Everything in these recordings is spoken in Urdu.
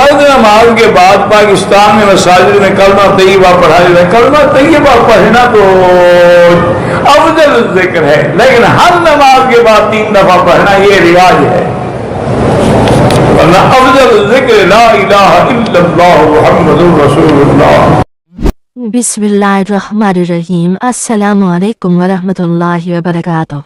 فرض نماز کے بعد پاکستان میں مساجد میں کلمہ طیبہ پڑھا جائے، کلمہ طیبہ پڑھنا تو افضل ذکر ہے، لیکن ہر نماز کے بعد 3 دفعہ پڑھنا یہ رواج ہے، ورنہ افضل ذکر لا الہ الا اللہ محمد رسول اللہ۔ بسم اللہ الرحمن الرحیم۔ السلام علیکم ورحمۃ اللہ وبرکاتہ۔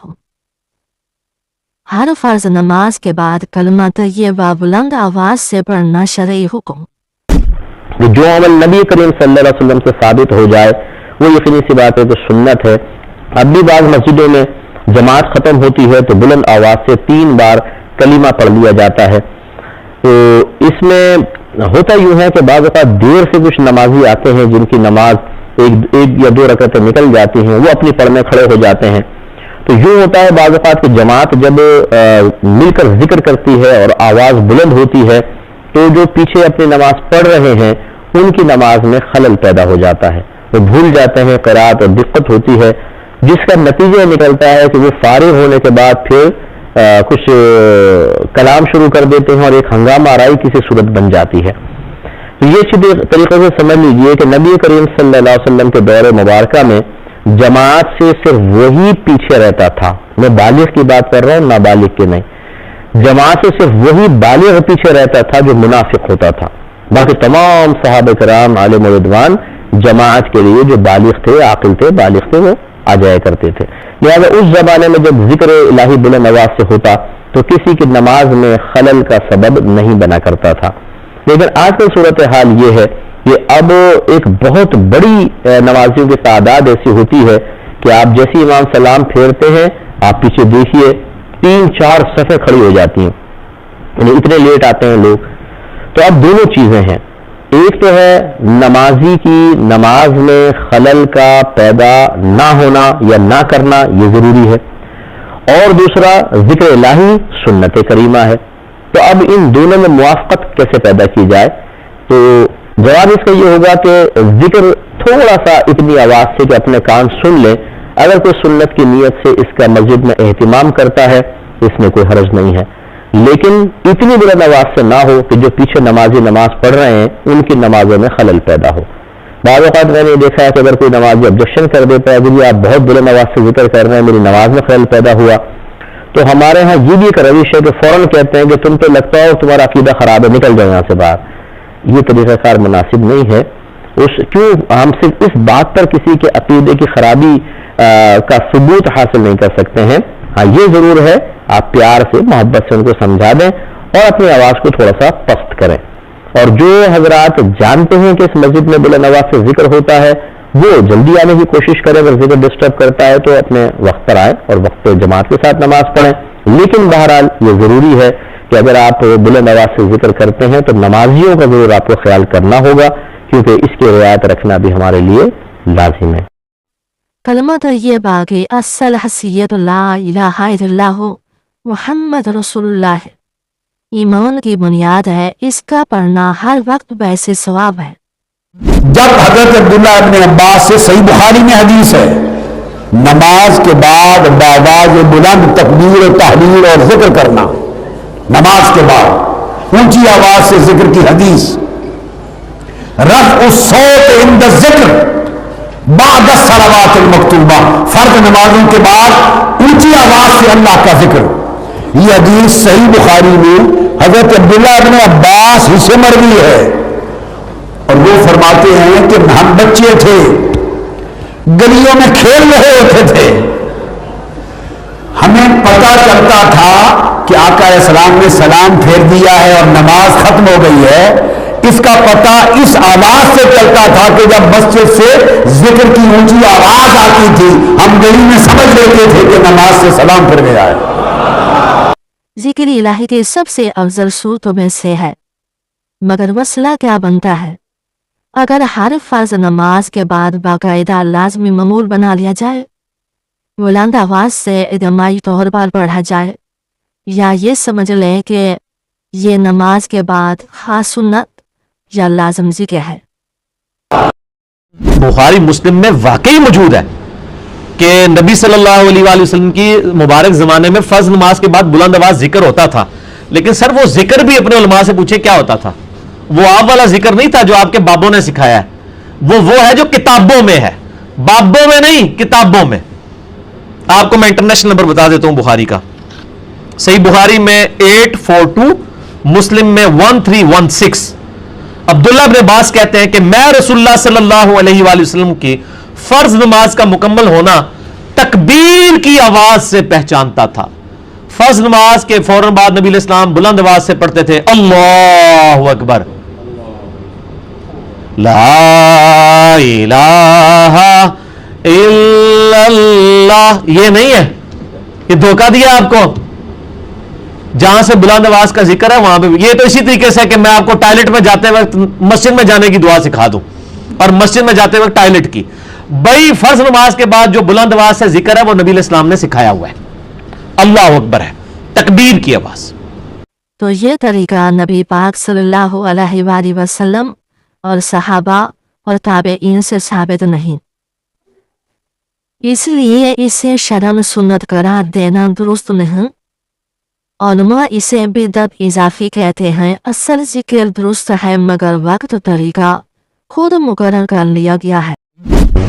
ہر فرض نماز کے بعد کلمہ طیبہ بلند آواز سے پڑھنا شرعی حکم۔ جو عمل نبی کریم صلی اللہ علیہ وسلم سے ثابت ہو جائے وہ یقینی سی بات ہے کہ سنت ہے۔ اب بھی بعض مسجدوں میں جماعت ختم ہوتی ہے تو بلند آواز سے 3 بار کلمہ پڑھ لیا جاتا ہے۔ تو اس میں ہوتا یوں ہے کہ بعض اوقات دیر سے کچھ نمازی آتے ہیں جن کی نماز ایک یا 2 رکعتیں نکل جاتی ہیں، وہ اپنی پڑھنے کھڑے ہو جاتے ہیں۔ تو یوں ہوتا ہے بعض اوقات کہ جماعت جب مل کر ذکر کرتی ہے اور آواز بلند ہوتی ہے تو جو پیچھے اپنی نماز پڑھ رہے ہیں ان کی نماز میں خلل پیدا ہو جاتا ہے، وہ بھول جاتے ہیں قرات اور دقت ہوتی ہے، جس کا نتیجہ نکلتا ہے کہ وہ فارغ ہونے کے بعد پھر کچھ کلام شروع کر دیتے ہیں اور ایک ہنگامہ آرائی کی سی صورت بن جاتی ہے۔ تو یہ اچھی طریقے سے سمجھ لیجئے کہ نبی کریم صلی اللہ علیہ وسلم کے دور مبارکہ میں جماعت سے صرف وہی پیچھے رہتا تھا، میں بالغ کی بات کر رہا ہوں، نابالغ کی نہیں، جماعت سے صرف وہی بالغ پیچھے رہتا تھا جو منافق ہوتا تھا، باقی تمام صحابہ کرام عالم و رضوان جماعت کے لیے جو بالغ تھے، عاقل تھے، بالغ تھے، وہ آ جایا کرتے تھے۔ لہذا اس زمانے میں جب ذکر الہی بلند آواز سے ہوتا تو کسی کی نماز میں خلل کا سبب نہیں بنا کرتا تھا۔ لیکن آج کل صورتحال یہ ہے کہ اب ایک بہت بڑی نمازیوں کی تعداد ایسی ہوتی ہے کہ آپ جیسی امام سلام پھیرتے ہیں آپ پیچھے دیکھیے 3-4 صفیں کھڑی ہو جاتی ہیں، یعنی اتنے لیٹ آتے ہیں لوگ۔ تو اب دونوں چیزیں ہیں، ایک تو ہے نمازی کی نماز میں خلل کا پیدا نہ ہونا یا نہ کرنا یہ ضروری ہے، اور دوسرا ذکر الہی سنت کریمہ ہے۔ تو اب ان دونوں میں موافقت کیسے پیدا کی جائے؟ تو جواب اس کا یہ ہوگا کہ ذکر تھوڑا سا اتنی آواز سے کہ اپنے کان سن لیں، اگر کوئی سنت کی نیت سے اس کا مسجد میں اہتمام کرتا ہے اس میں کوئی حرج نہیں ہے، لیکن اتنی بلند آواز سے نہ ہو کہ جو پیچھے نمازی نماز پڑھ رہے ہیں ان کی نمازوں میں خلل پیدا ہو۔ بعض اوقات میں نے دیکھا ہے کہ اگر کوئی نمازی آبجیکشن کر دیتا ہے کہ آپ بہت بلند آواز سے ذکر کر رہے ہیں میری نماز میں خلل پیدا ہوا، تو ہمارے ہاں یہ بھی ایک روش ہے کہ فوراً کہتے ہیں کہ تم تو لگتا ہے تمہارا عقیدہ خراب ہے، نکل جاؤ یہاں سے باہر۔ یہ طریقہ کار مناسب نہیں ہے۔ کیوں ہم صرف اس بات پر کسی کے عقیدے کی خرابی کا ثبوت حاصل نہیں کر سکتے ہیں؟ ہاں یہ ضرور ہے آپ پیار سے محبت سے ان کو سمجھا دیں اور اپنی آواز کو تھوڑا سا پست کریں، اور جو حضرات جانتے ہیں کہ اس مسجد میں بلند آواز سے ذکر ہوتا ہے وہ جلدی آنے کی کوشش کریں، اگر ذکر ڈسٹرب کرتا ہے تو اپنے وقت پر آئیں اور وقت جماعت کے ساتھ نماز پڑھیں۔ لیکن بہرحال یہ ضروری ہے کہ اگر آپ بلند آواز سے ذکر کرتے ہیں تو نمازیوں کا ضرور آپ کو خیال کرنا ہوگا، کیونکہ اس کی رعایت رکھنا بھی ہمارے لیے لازم ہے۔ کلمہ طیبہ کی اصل حیثیت لا الہ الا اللہ محمد رسول اللہ ہے، ایمان کی بنیاد ہے، اس کا پڑھنا ہر وقت باعث ثواب ہے۔ جب حضرت عبداللہ ابن عباس سے صحیح بخاری میں حدیث ہے نماز کے بعد بآواز بلند تکبیر و تحلیل اور ذکر کرنا، نماز کے بعد اونچی آواز سے ذکر کی حدیث، رفع الصوت عند الذکر بعد الصلوات المکتوبہ، فرض نمازوں کے بعد اونچی آواز سے اللہ کا ذکر، یہ حدیث صحیح بخاری میں حضرت عبداللہ ابن عباس ہی سے مروی ہے، اور وہ فرماتے ہیں کہ ہم بچے تھے گلیوں میں کھیل رہے ہوتے تھے، ہمیں پتہ چلتا تھا کہ آقا علیہ السلام نے سلام پھیر دیا ہے اور نماز ختم ہو گئی ہے، اس کا پتہ اس آواز سے چلتا تھا کہ جب مسجد سے ذکر کی اونچی آواز آتی تھی ہم گلی میں سمجھ لیتے تھے کہ نماز سے سلام پھر گیا ہے۔ ذکر الہی کے سب سے افضل صورتوں میں سے ہے، مگر مسئلہ کیا بنتا ہے؟ اگر ہر فرض نماز کے بعد باقاعدہ لازمی معمول بنا لیا جائے، بلند آواز سے اجتماعی طور پر پڑھا جائے، یا یہ سمجھ لیں کہ یہ نماز کے بعد خاص سنت یا لازم ذکر ہے۔ بخاری مسلم میں واقعی موجود ہے کہ نبی صلی اللہ علیہ وآلہ وسلم کی مبارک زمانے میں فرض نماز کے بعد بلند آواز ذکر ہوتا تھا، لیکن سر وہ ذکر بھی اپنے علماء سے پوچھے کیا ہوتا تھا؟ وہ آپ والا ذکر نہیں تھا جو آپ کے بابوں نے سکھایا ہے, وہ ہے جو کتابوں میں ہے, بابوں میں نہیں, کتابوں میں. آپ کو میں انٹرنیشنل نمبر بتا دیتا ہوں بخاری کا. صحیح بخاری میں 842, مسلم میں 1316. عبداللہ ابن عباس کہتے ہیں کہ میں رسول اللہ صلی اللہ علیہ وآلہ وسلم کی فرض نماز کا مکمل ہونا تکبیر کی آواز سے پہچانتا تھا. فرض نماز کے فوراً بعد نبی علیہ السلام بلند آواز سے پڑھتے تھے اللہ اکبر, لا الہ الا اللہ. یہ نہیں ہے, یہ دھوکہ دیا آپ کو. جہاں سے بلند آواز کا ذکر ہے وہاں پہ یہ تو اسی طریقے سے کہ میں آپ کو ٹوائلٹ میں جاتے وقت مسجد میں جانے کی دعا سکھا دوں اور مسجد میں جاتے وقت ٹوائلٹ کی. بھائی فرض نماز کے بعد جو بلند آواز سے ذکر ہے وہ نبی علیہ السلام نے سکھایا ہوا ہے, اللہ اکبر ہے, تکبیر کی آواز. تو یہ طریقہ نبی پاک صلی اللہ علیہ وآلہ وسلم اور صحابہ اور تابعین سے ثابت نہیں, اس لیے اسے شرم سنت قرار دینا درست نہیں. علماء اسے بدعت اضافی کہتے ہیں. اصل ذکر درست ہے مگر وقت طریقہ خود مقرر کر لیا گیا ہے.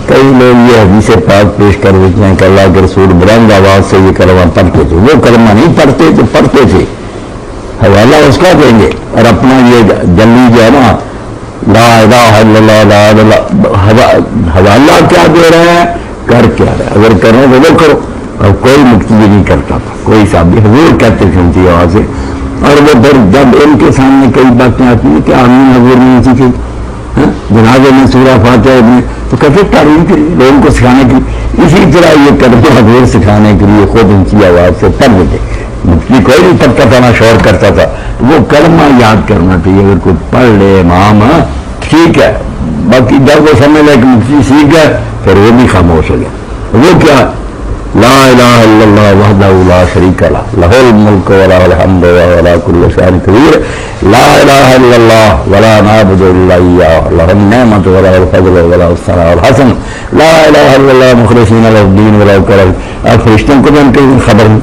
کئی لوگ یہ حدیث پاک پیش کر دیتے ہیں کہ اللہ کے رسول بلند آواز سے یہ کلمہ پڑھتے تھے. وہ کلمہ نہیں پڑھتے تھے, پڑھتے تھے, حوالہ اس کا دیں گے, اور اپنا یہ جلی جو ہے نا لا الہ الا اللہ لا الہ, حوالہ کیا دے رہے ہیں, کر کیا رہے ہیں. اگر کریں تو وہ کرو, اور کوئی مفتی یہ نہیں کرتا تھا, کوئی صاحب حضور کہتے تھے ان کی آواز سے. اور وہ پھر جب ان کے سامنے کئی باتیں آتی ہیں کہ آمین حضور نہیں سیکھی, جنازے میں سورہ فاتحہ میں, تو کہتے تعلیم کے لوگوں کو سکھانے کی. اسی طرح یہ کلمہ حضور سکھانے کے لیے خود ان کی آواز سے پڑھ دیتے. مفتی کوئی نہیں پڑھتا تھا, نہ شور کرتا تھا. وہ کلمہ یاد کرنا چاہیے. اگر کوئی پڑھ لے امام ٹھیک ہے, باقی جب وہ سمجھ لے کہ مفتی سیکھ گئے پھر وہ بھی خاموش ہو گیا. وہ کیا, لا الہ الا اللہ وحدہ لا شریک لہ لہ الملک ولہ الحمد وهو علی کل شیء قدیر. لا الہ الا اللہ ولا نعبد الا ایہ لہ النعمۃ ولہ الفضل ولہ الثناء الحسن. لا الہ الا اللہ مخلصین لہ الدین ولو کرہ. آپ فرشتوں کو جانتے ہیں خبر نہیں,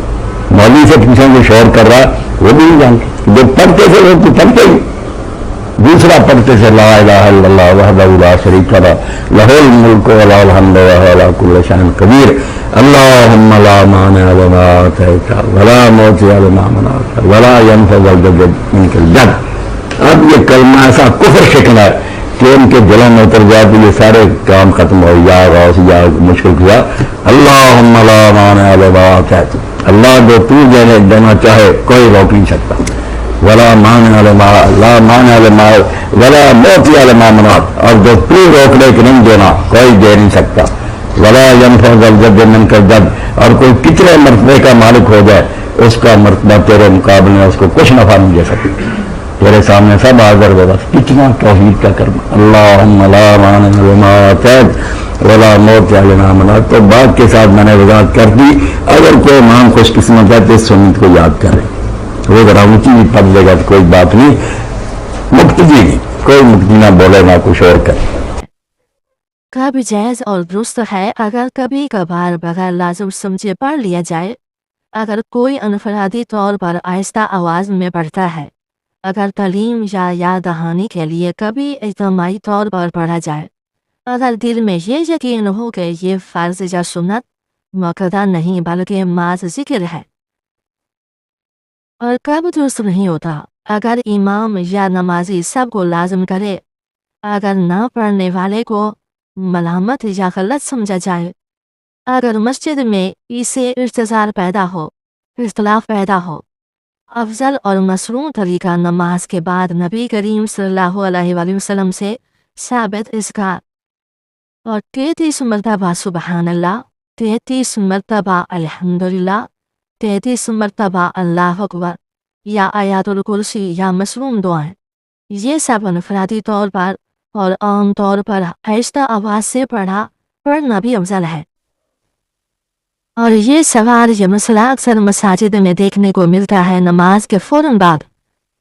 مولوی سے پیچھے جو شور کر رہا وہ بھی نہیں جانتے. جو پڑھتے تھے وہ تو پڑھتے ہی, دوسرا پڑھتے تھے لا الہ الا اللہ وحدہ لا شریک لہ لہ الملک ولہ الحمد وهو علی کل شیء قدیر. اللہم لا مانع لما اعطیت ولا معطی لما منعت ولا ينفع ذا الجد منک الجد. اب یہ کلمہ ایسا کفر شکل ہے کہ ان کے دلوں میں اتر جائے تو یہ سارے کام ختم ہو. یا غوث یا مشکل کیا, اللہم لا مانع لما اعطیت, اللہ جو تو دینا چاہے کوئی روک نہیں سکتا. ولا مانع لما لا مانع لما ولا معطی لما منعت, اور جو تو روک لے کہ نہیں دینا کوئی دے نہیں سکتا. ولا ينفع ذا الجد منک الجد, اور کوئی کتنے مرتبے کا مالک ہو جائے اس کا مرتبہ تیرے مقابلے میں اس کو کچھ نفع نہیں دے سکتی. تیرے سامنے سب حاضر ہو, بس کتنا توحید کا کرنا. اللہم لا مانع لما اعطیت ولا معطی لما منعت. تو بات کے ساتھ میں نے وضاحت کر دی. اگر کوئی امام خوش قسمت ہے تو اس سنت کو یاد کرے, وہ ذرا اونچی بھی پڑھ لے گا تو کوئی بات نہیں. مقتدی نہیں, کوئی مقتدی نہ بولے نہ کچھ اور کرے. کب جائز اور درست ہے اگر کبھی کبھار بغیر لازم سمجھے پڑھ لیا جائے. اگر کوئی انفرادی طور پر آہستہ آواز میں پڑھتا ہے, اگر تعلیم یا یاد دہانی کے لیے کبھی اجتماعی طور پر پڑھا جائے, اگر دل میں یہ یقین ہو کہ یہ فرض یا سنت مقدہ نہیں بلکہ محض ذکر ہے. اور کب درست نہیں ہوتا اگر امام یا نمازی سب کو لازم کرے, اگر نہ پڑھنے والے کو ملامت یا غلط سمجھا جائے, اگر مسجد میں اسے ارتزال پیدا ہو, اختلاف پیدا ہو. افضل اور مشروع طریقہ نماز کے بعد نبی کریم صلی اللہ علیہ وآلہ وسلم سے ثابت اذکار اور 33 مرتبہ سبحان اللہ, 33 مرتبہ الحمدللہ, 33 مرتبہ اللہ اکبر یا آیات الکرسی یا مشروع دعائیں. یہ سب انفرادی طور پر اور عام طور پر آہستہ آواز سے پڑھنا بھی افضل ہے. اور یہ سوال یہ مسئلہ اکثر مساجد میں دیکھنے کو ملتا ہے. نماز کے فوراً بعد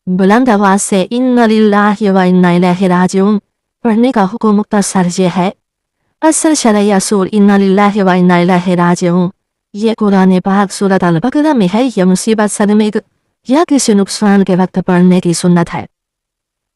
بلند آواز سے انا للہ و انا الیہ راجعون پڑھنے کا حکم مختصر یہ ہے. اصل شرعی اصول انا للہ و انا الیہ راجعون یہ قرآن پاک سورۃ البقرہ میں ہے. یہ مصیبت صدمے یا کسی نقصان کے وقت پڑھنے کی سنت ہے.